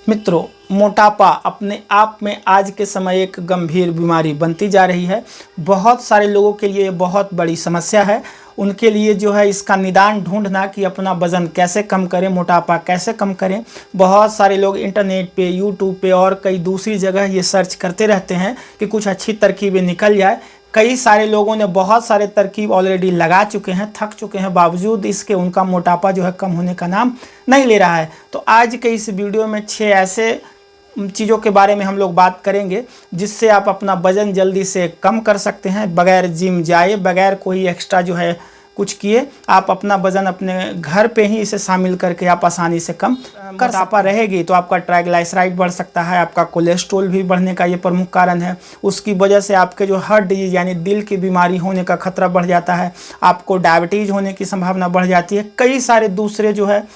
मित्रों, मोटापा अपने आप में आज के समय एक गंभीर बीमारी बनती जा रही है। बहुत सारे लोगों के लिए बहुत बड़ी समस्या है। उनके लिए जो है इसका निदान ढूंढना कि अपना वज़न कैसे कम करें, मोटापा कैसे कम करें। बहुत सारे लोग इंटरनेट पे, यूट्यूब पे और कई दूसरी जगह ये सर्च करते रहते हैं कि कुछ अच्छी तरकीबें निकल जाए। कई सारे लोगों ने बहुत सारे तरकीब ऑलरेडी लगा चुके हैं, थक चुके हैं, बावजूद इसके उनका मोटापा जो है कम होने का नाम नहीं ले रहा है। तो आज के इस वीडियो में 6 ऐसे चीज़ों के बारे में हम लोग बात करेंगे जिससे आप अपना वज़न जल्दी से कम कर सकते हैं, बगैर जिम जाए, बगैर कोई एक्स्ट्रा जो है कुछ किए। आप अपना वज़न अपने घर पे ही इसे शामिल करके आप आसानी से कम कर मोटापा रहेगी तो आपका ट्राइग्लिसराइड बढ़ सकता है, आपका कोलेस्ट्रॉल भी बढ़ने का ये प्रमुख कारण है। उसकी वजह से आपके जो हार्ट डिजीज यानी दिल की बीमारी होने का खतरा बढ़ जाता है, आपको डायबिटीज़ होने की संभावना बढ़ जाती है। कई सारे दूसरे जो है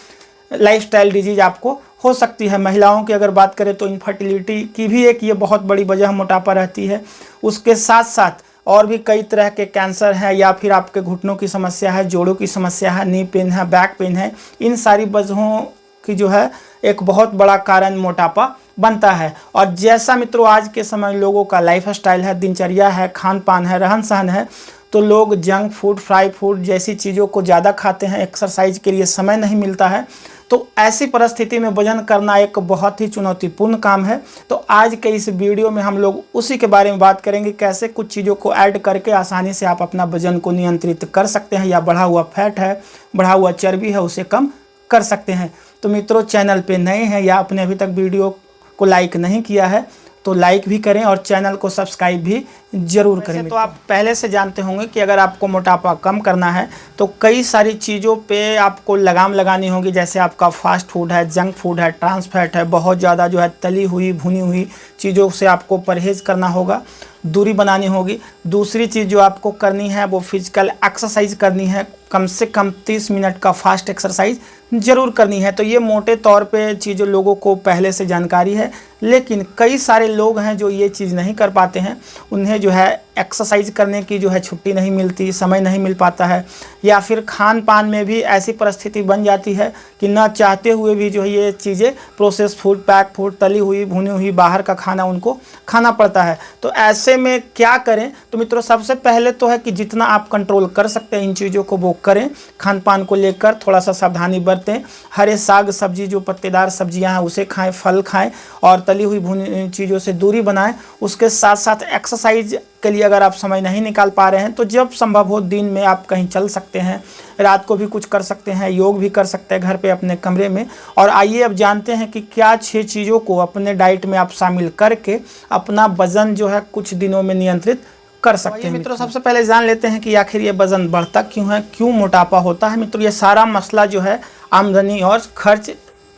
लाइफस्टाइल डिजीज आपको हो सकती है। महिलाओं की अगर बात करें तो इनफर्टिलिटी की भी एक ये बहुत बड़ी वजह मोटापा रहती है। उसके साथ साथ और भी कई तरह के कैंसर हैं, या फिर आपके घुटनों की समस्या है, जोड़ों की समस्या है, नी पेन है, बैक पेन है। इन सारी वजहों की जो है एक बहुत बड़ा कारण मोटापा बनता है। और जैसा मित्रों आज के समय लोगों का लाइफस्टाइल है, दिनचर्या है, खान पान है, रहन सहन है, तो लोग जंक फूड, फ्राई फूड जैसी चीज़ों को ज़्यादा खाते हैं। एक्सरसाइज के लिए समय नहीं मिलता है। तो ऐसी परिस्थिति में वजन करना एक बहुत ही चुनौतीपूर्ण काम है। तो आज के इस वीडियो में हम लोग उसी के बारे में बात करेंगे, कैसे कुछ चीज़ों को ऐड करके आसानी से आप अपना वजन को नियंत्रित कर सकते हैं, या बढ़ा हुआ फैट है, बढ़ा हुआ चर्बी है, उसे कम कर सकते हैं। तो मित्रों, चैनल पे नए हैं या आपने अभी तक वीडियो को लाइक नहीं किया है तो लाइक भी करें और चैनल को सब्सक्राइब भी जरूर करें। तो आप पहले से जानते होंगे कि अगर आपको मोटापा कम करना है तो कई सारी चीज़ों पे आपको लगाम लगानी होगी। जैसे आपका फास्ट फूड है, जंक फूड है, ट्रांस फैट है, बहुत ज़्यादा जो है तली हुई भुनी हुई चीज़ों से आपको परहेज़ करना होगा, दूरी बनानी होगी। दूसरी चीज़ जो आपको करनी है वो फिजिकल एक्सरसाइज करनी है। कम से कम 30 मिनट का फास्ट एक्सरसाइज ज़रूर करनी है। तो ये मोटे तौर पे चीज़ों लोगों को पहले से जानकारी है, लेकिन कई सारे लोग हैं जो ये चीज़ नहीं कर पाते हैं। उन्हें जो है एक्सरसाइज करने की जो है छुट्टी नहीं मिलती, समय नहीं मिल पाता है, या फिर खान पान में भी ऐसी परिस्थिति बन जाती है कि ना चाहते हुए भी जो है ये चीज़ें प्रोसेस फूड, पैक फूड, तली हुई भुनी हुई बाहर का खाना उनको खाना पड़ता है। तो ऐसे में क्या करें? तो मित्रों, सबसे पहले तो है कि जितना आप कंट्रोल कर सकते हैं इन चीज़ों को वो करें। खान पान को लेकर थोड़ा सा सावधानी बरतें। हरे साग सब्जी, जो पत्तेदार सब्जियां हैं उसे खाएं, फल खाएं और तली हुई भुनी चीज़ों से दूरी बनाएं। उसके साथ साथ एक्सरसाइज के लिए अगर आप समय नहीं निकाल पा रहे हैं तो जब संभव हो दिन में आप कहीं चल सकते हैं, रात को भी कुछ कर सकते हैं, योग भी कर सकते हैं घर पे अपने कमरे में। और आइए अब जानते हैं कि क्या 6 चीज़ों को अपने डाइट में आप शामिल करके अपना वज़न जो है कुछ दिनों में नियंत्रित कर सकते हैं। मित्रों, सबसे पहले जान लेते हैं कि आखिर ये वज़न बढ़ता क्यों है, क्यों मोटापा होता है। मित्रों, ये सारा मसला जो है आमदनी और खर्च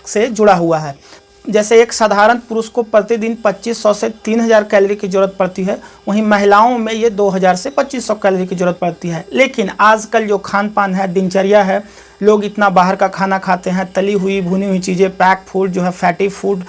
से जुड़ा हुआ है। जैसे एक साधारण पुरुष को प्रतिदिन 2500 से 3000 कैलोरी की ज़रूरत पड़ती है, वहीं महिलाओं में ये 2000 से 2500 कैलोरी की ज़रूरत पड़ती है। लेकिन आजकल जो खान पान है, दिनचर्या है, लोग इतना बाहर का खाना खाते हैं, तली हुई भुनी हुई चीज़ें, पैक फूड जो है, फैटी फूड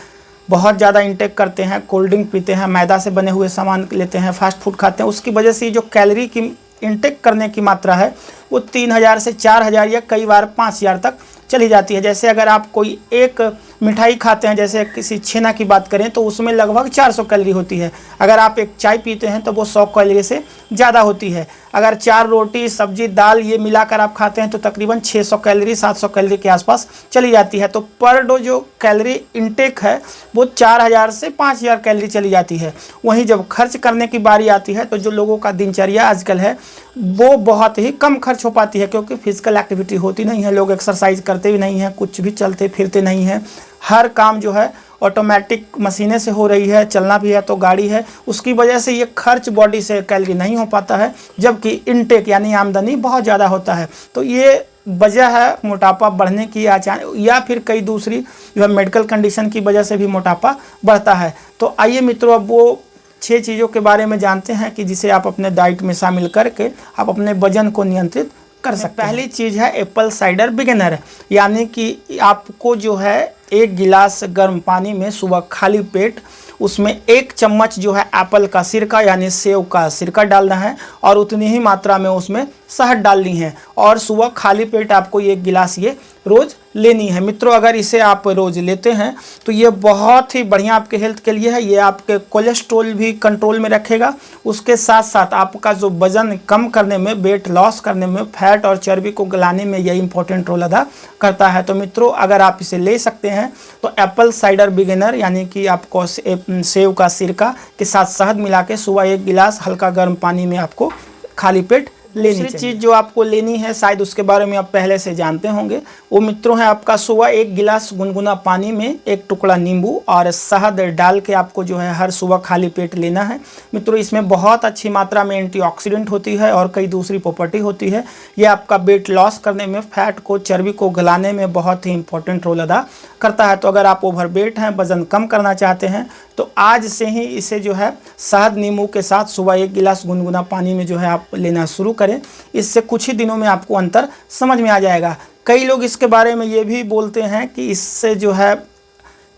बहुत ज़्यादा इंटेक करते हैं, कोल्ड ड्रिंक पीते हैं, मैदा से बने हुए सामान लेते हैं, फास्ट फूड खाते हैं। उसकी वजह से जो कैलोरी की इंटेक करने की मात्रा है वो 3000 से 4000 या कई बार 5000 तक चली जाती है। जैसे अगर आप कोई एक मिठाई खाते हैं, जैसे किसी छेना की बात करें तो उसमें लगभग 400 कैलोरी होती है। अगर आप एक चाय पीते हैं तो वो 100 कैलोरी से ज़्यादा होती है। अगर 4 रोटी, सब्जी, दाल ये मिलाकर आप खाते हैं तो तकरीबन 600 कैलोरी, 700 कैलोरी के आसपास चली जाती है। तो पर डे जो कैलोरी इंटेक है वो 4000 से 5000 कैलोरी चली जाती है। वहीं जब खर्च करने की बारी आती है तो जो लोगों का दिनचर्या आजकल है वो बहुत ही कम खर्च हो पाती है, क्योंकि फिजिकल एक्टिविटी होती नहीं है, लोग एक्सरसाइज करते भी नहीं हैं, कुछ भी चलते फिरते नहीं हैं। हर काम जो है ऑटोमेटिक मशीनें से हो रही है, चलना भी है तो गाड़ी है, उसकी वजह से ये खर्च बॉडी से कैलोरी नहीं हो पाता है, जबकि इनटेक यानी आमदनी बहुत ज़्यादा होता है। तो ये वजह है मोटापा बढ़ने की, या फिर कई दूसरी जो है मेडिकल कंडीशन की वजह से भी मोटापा बढ़ता है। तो आइए मित्रों, अब वो 6 चीज़ों के बारे में जानते हैं कि जिसे आप अपने डाइट में शामिल करके आप अपने वजन को नियंत्रित कर सकते हैं। पहली चीज़ है एप्पल साइडर विनेगर, यानी कि आपको जो है 1 गिलास गर्म पानी में सुबह खाली पेट उसमें 1 चम्मच जो है एप्पल का सिरका यानी सेव का सिरका डालना है, और उतनी ही मात्रा में उसमें शहद डालनी है, और सुबह खाली पेट आपको 1 गिलास ये रोज़ लेनी है। मित्रों, अगर इसे आप रोज़ लेते हैं तो ये बहुत ही बढ़िया आपके हेल्थ के लिए है। ये आपके कोलेस्ट्रॉल भी कंट्रोल में रखेगा, उसके साथ साथ आपका जो वज़न कम करने में, वेट लॉस करने में, फैट और चर्बी को गलाने में ये इंपॉर्टेंट रोल अदा करता है। तो मित्रों, अगर आप इसे ले सकते हैं तो एप्पल साइडर बिगिनर यानी कि आपको सेव का सिरका के साथ शहद मिला के सुबह 1 गिलास हल्का गर्म पानी में आपको खाली पेट लेनी चाहिए। चीज़ जो आपको लेनी है, शायद उसके बारे में आप पहले से जानते होंगे, वो मित्रों है आपका सुबह 1 गिलास गुनगुना पानी में 1 टुकड़ा नींबू और शहद डाल के आपको जो है हर सुबह खाली पेट लेना है। मित्रों, इसमें बहुत अच्छी मात्रा में एंटीऑक्सीडेंट होती है और कई दूसरी प्रॉपर्टी होती है। ये आपका वेट लॉस करने में, फैट को, चर्बी को गलाने में बहुत ही इंपॉर्टेंट रोल अदा करता है। तो अगर आप ओवरवेट हैं, वज़न कम करना चाहते हैं, तो आज से ही इसे जो है शहद नींबू के साथ सुबह 1 गिलास गुनगुना पानी में जो है आप लेना शुरू करें। इससे कुछ ही दिनों में आपको अंतर समझ में आ जाएगा। कई लोग इसके बारे में ये भी बोलते हैं कि इससे जो है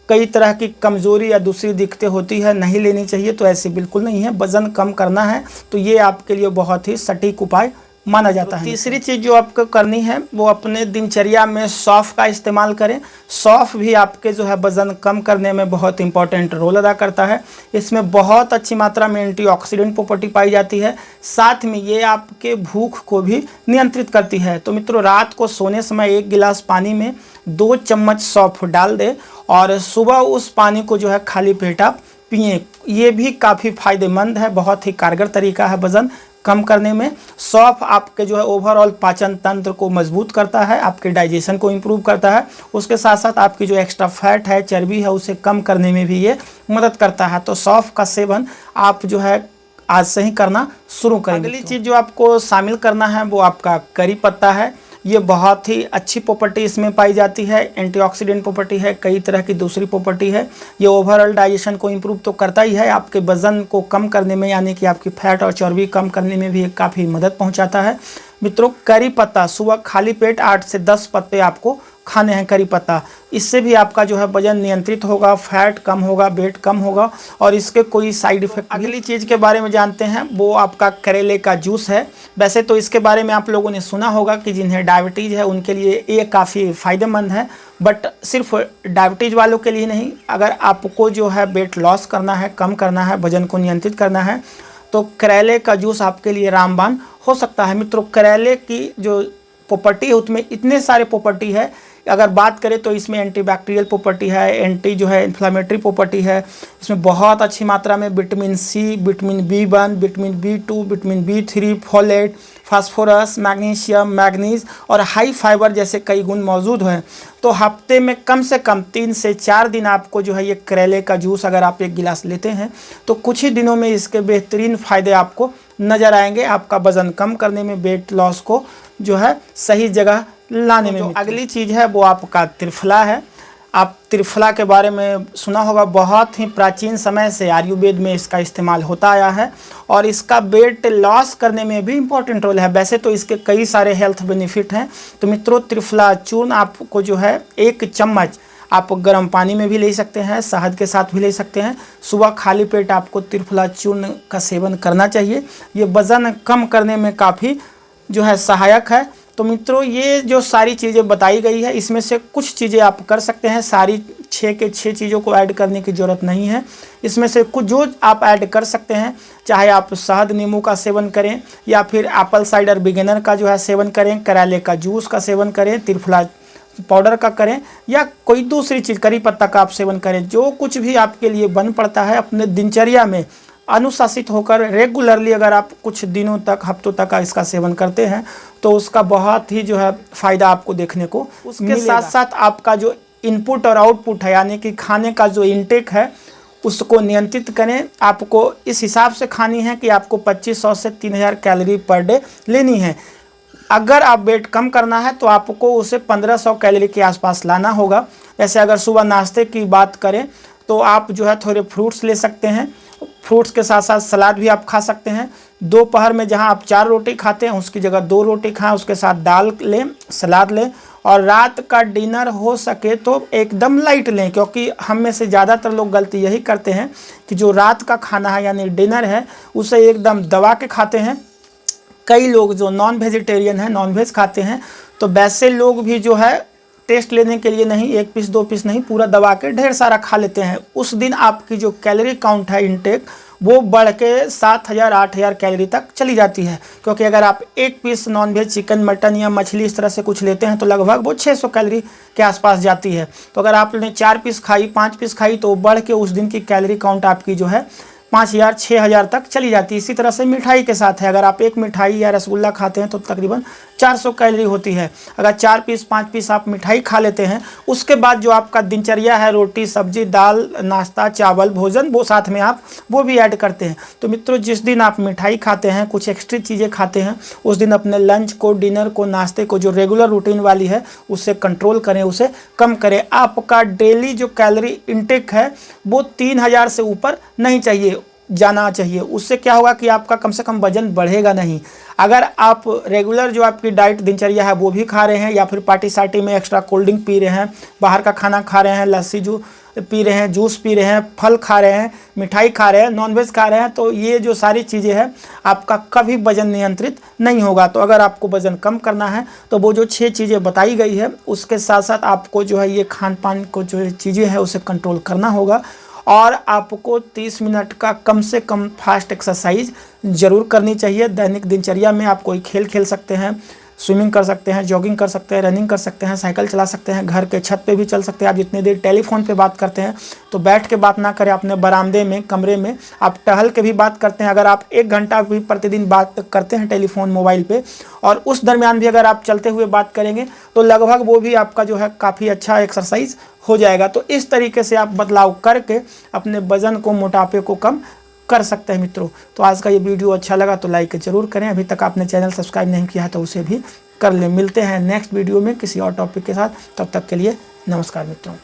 कई तरह की कमज़ोरी या दूसरी दिक्कतें होती है, नहीं लेनी चाहिए। तो ऐसी बिल्कुल नहीं है। वज़न कम करना है तो ये आपके लिए बहुत ही सटीक उपाय माना जाता है। तीसरी चीज़ जो आपको करनी है वो अपने दिनचर्या में सौंफ का इस्तेमाल करें। सौंफ भी आपके जो है वज़न कम करने में बहुत इंपॉर्टेंट रोल अदा करता है। इसमें बहुत अच्छी मात्रा में एंटीऑक्सीडेंट प्रॉपर्टी पाई जाती है। साथ में ये आपके भूख को भी नियंत्रित करती है। तो मित्रों, रात को सोने समय 1 गिलास पानी में 2 चम्मच सौंफ डाल दें और सुबह उस पानी को जो है खाली पेट आप पिएँ। ये भी काफ़ी फ़ायदेमंद है, बहुत ही कारगर तरीका है वज़न कम करने में। सौंफ आपके जो है ओवरऑल पाचन तंत्र को मजबूत करता है, आपके डाइजेशन को इम्प्रूव करता है। उसके साथ साथ आपकी जो एक्स्ट्रा फैट है, चर्बी है, उसे कम करने में भी ये मदद करता है। तो सौंफ का सेवन आप जो है आज से ही करना शुरू करें। अगली चीज़ जो आपको शामिल करना है वो आपका करी पत्ता है। ये बहुत ही अच्छी प्रॉपर्टी इसमें पाई जाती है, एंटीऑक्सीडेंट प्रॉपर्टी है, कई तरह की दूसरी प्रॉपर्टी है। ये ओवरऑल डाइजेशन को इम्प्रूव तो करता ही है, आपके वज़न को कम करने में यानी कि आपकी फैट और चर्बी कम करने में भी काफ़ी मदद पहुंचाता है। मित्रों, करी पत्ता सुबह खाली पेट 8 से 10 पत्ते आपको खाने हैं करी पत्ता। इससे भी आपका जो है वजन नियंत्रित होगा, फैट कम होगा, वेट कम होगा और इसके कोई साइड इफेक्ट। अगली चीज़ के बारे में जानते हैं, वो आपका करेले का जूस है। वैसे तो इसके बारे में आप लोगों ने सुना होगा कि जिन्हें डायबिटीज़ है उनके लिए ये काफ़ी फ़ायदेमंद है, बट सिर्फ डायबिटीज़ वालों के लिए नहीं। अगर आपको जो है वेट लॉस करना है, कम करना है, वजन को नियंत्रित करना है, तो करेले का जूस आपके लिए रामबाण हो सकता है। मित्रों, करेले की जो प्रॉपर्टी है उसमें इतने सारे प्रॉपर्टी है। अगर बात करें तो इसमें एंटीबैक्टीरियल प्रॉपर्टी है, एंटी जो है इन्फ्लामेटरी प्रॉपर्टी है। इसमें बहुत अच्छी मात्रा में vitamin C, vitamin B1, vitamin B2, vitamin B3, folate, phosphorus, magnesium, manganese और हाई फाइबर जैसे कई गुण मौजूद हैं। तो हफ्ते में कम से कम 3 से 4 दिन आपको जो है ये करेले का जूस अगर आप 1 गिलास लेते हैं तो कुछ ही दिनों में इसके बेहतरीन फ़ायदे आपको नज़र आएंगे। आपका वज़न कम करने में, वेट लॉस को जो है सही जगह लाने में। अगली चीज़ है वो आपका त्रिफला है। आप त्रिफला के बारे में सुना होगा, बहुत ही प्राचीन समय से आयुर्वेद में इसका इस्तेमाल होता आया है और इसका वेट लॉस करने में भी इम्पोर्टेंट रोल है। वैसे तो इसके कई सारे हेल्थ बेनिफिट हैं। तो मित्रों, त्रिफला चूर्ण आपको जो है 1 चम्मच आप गर्म पानी में भी ले सकते हैं, शहद के साथ भी ले सकते हैं। सुबह खाली पेट आपको त्रिफला चूर्ण का सेवन करना चाहिए। ये वज़न कम करने में काफ़ी जो है सहायक है। तो मित्रों, ये जो सारी चीज़ें बताई गई है इसमें से कुछ चीज़ें आप कर सकते हैं। सारी 6 के 6 चीज़ों को ऐड करने की ज़रूरत नहीं है। इसमें से कुछ जो आप ऐड कर सकते हैं, चाहे आप शहद नींबू का सेवन करें या फिर एप्पल साइडर बिगिनर का जो है सेवन करें, करेले का जूस का सेवन करें, त्रिफला पाउडर का करें या कोई दूसरी चीज़ करी पत्ता का आप सेवन करें। जो कुछ भी आपके लिए बन पड़ता है, अपने दिनचर्या में अनुशासित होकर रेगुलरली अगर आप कुछ दिनों तक, हफ्तों तक इसका सेवन करते हैं तो उसका बहुत ही जो है फ़ायदा आपको देखने को उसके साथ साथ आपका जो इनपुट और आउटपुट है यानी कि खाने का जो इनटेक है उसको नियंत्रित करें। आपको इस हिसाब से खानी है कि आपको 2500 से 3000 कैलोरी पर डे लेनी है। अगर आप वेट कम करना है तो आपको उसे 1500 कैलोरी के आसपास लाना होगा। जैसे अगर सुबह नाश्ते की बात करें तो आप जो है थोड़े फ्रूट्स ले सकते हैं, फ्रूट्स के साथ साथ सलाद भी आप खा सकते हैं। दोपहर में जहां आप 4 रोटी खाते हैं उसकी जगह 2 रोटी खाएं, उसके साथ दाल लें, सलाद लें और रात का डिनर हो सके तो एकदम लाइट लें, क्योंकि हम में से ज़्यादातर लोग गलती यही करते हैं कि जो रात का खाना है यानी डिनर है उसे एकदम दबा के खाते हैं। कई लोग जो नॉन वेजिटेरियन हैं, नॉन वेज खाते हैं, तो वैसे लोग भी जो है टेस्ट लेने के लिए नहीं, 1 पीस 2 पीस नहीं, पूरा दबा के ढेर सारा खा लेते हैं, उस दिन आपकी जो कैलोरी काउंट है इनटेक वो बढ़ के 7,000 8,000 कैलोरी तक चली जाती है। क्योंकि अगर आप 1 पीस नॉनवेज चिकन मटन या मछली इस तरह से कुछ लेते हैं तो लगभग वो 600 कैलोरी के आसपास जाती है। तो अगर आपने 4 पीस खाई 5 पीस खाई तो बढ़ के उस दिन की कैलोरी काउंट आपकी जो है 5,000 6,000 तक चली जाती है। इसी तरह से मिठाई के साथ है, अगर आप एक मिठाई या रसगुल्ला खाते हैं तो तकरीबन 400 कैलोरी होती है। अगर 4 पीस 5 पीस आप मिठाई खा लेते हैं, उसके बाद जो आपका दिनचर्या है रोटी सब्जी दाल नाश्ता चावल भोजन वो साथ में आप वो भी ऐड करते हैं। तो मित्रों, जिस दिन आप मिठाई खाते हैं, कुछ एक्स्ट्रा चीज़ें खाते हैं, उस दिन अपने लंच को, डिनर को, नाश्ते को जो रेगुलर रूटीन वाली है उससे कंट्रोल करें, उसे कम करें। आपका डेली जो कैलोरी इंटेक है वो 3,000 से ऊपर नहीं चाहिए जाना चाहिए। उससे क्या होगा कि आपका कम से कम वजन बढ़ेगा नहीं। अगर आप रेगुलर जो आपकी डाइट दिनचर्या है वो भी खा रहे हैं या फिर पार्टी सार्टी में एक्स्ट्रा कोल्ड ड्रिंक पी रहे हैं, बाहर का खाना खा रहे हैं, लस्सी पी रहे हैं, जूस पी रहे हैं, फल खा रहे हैं, मिठाई खा रहे हैं, नॉनवेज खा रहे हैं, तो ये जो सारी चीज़ें हैं आपका कभी वजन नियंत्रित नहीं होगा। तो अगर आपको वजन कम करना है तो वो जो 6 चीज़ें बताई गई है उसके साथ साथ आपको जो है ये खान पान को जो चीज़ें हैं उसे कंट्रोल करना होगा। और आपको 30 मिनट का कम से कम फास्ट एक्सरसाइज ज़रूर करनी चाहिए। दैनिक दिनचर्या में आप कोई खेल खेल सकते हैं, स्विमिंग कर सकते हैं, जॉगिंग कर सकते हैं, रनिंग कर सकते हैं, साइकिल चला सकते हैं, घर के छत पे भी चल सकते हैं। आप जितनी देर टेलीफोन पे बात करते हैं तो बैठ के बात ना करें, अपने बरामदे में कमरे में आप टहल के भी बात करते हैं। अगर आप 1 घंटा भी प्रतिदिन बात करते हैं टेलीफोन मोबाइल पे और उस दरमियान भी अगर आप चलते हुए बात करेंगे तो लगभग वो भी आपका जो है काफ़ी अच्छा एक्सरसाइज हो जाएगा। तो इस तरीके से आप बदलाव करके अपने वजन को, मोटापे को कम कर सकते हैं मित्रों। तो आज का ये वीडियो अच्छा लगा तो लाइक जरूर करें। अभी तक आपने चैनल सब्सक्राइब नहीं किया है तो उसे भी कर लें। मिलते हैं नेक्स्ट वीडियो में किसी और टॉपिक के साथ, तब तक के लिए नमस्कार मित्रों।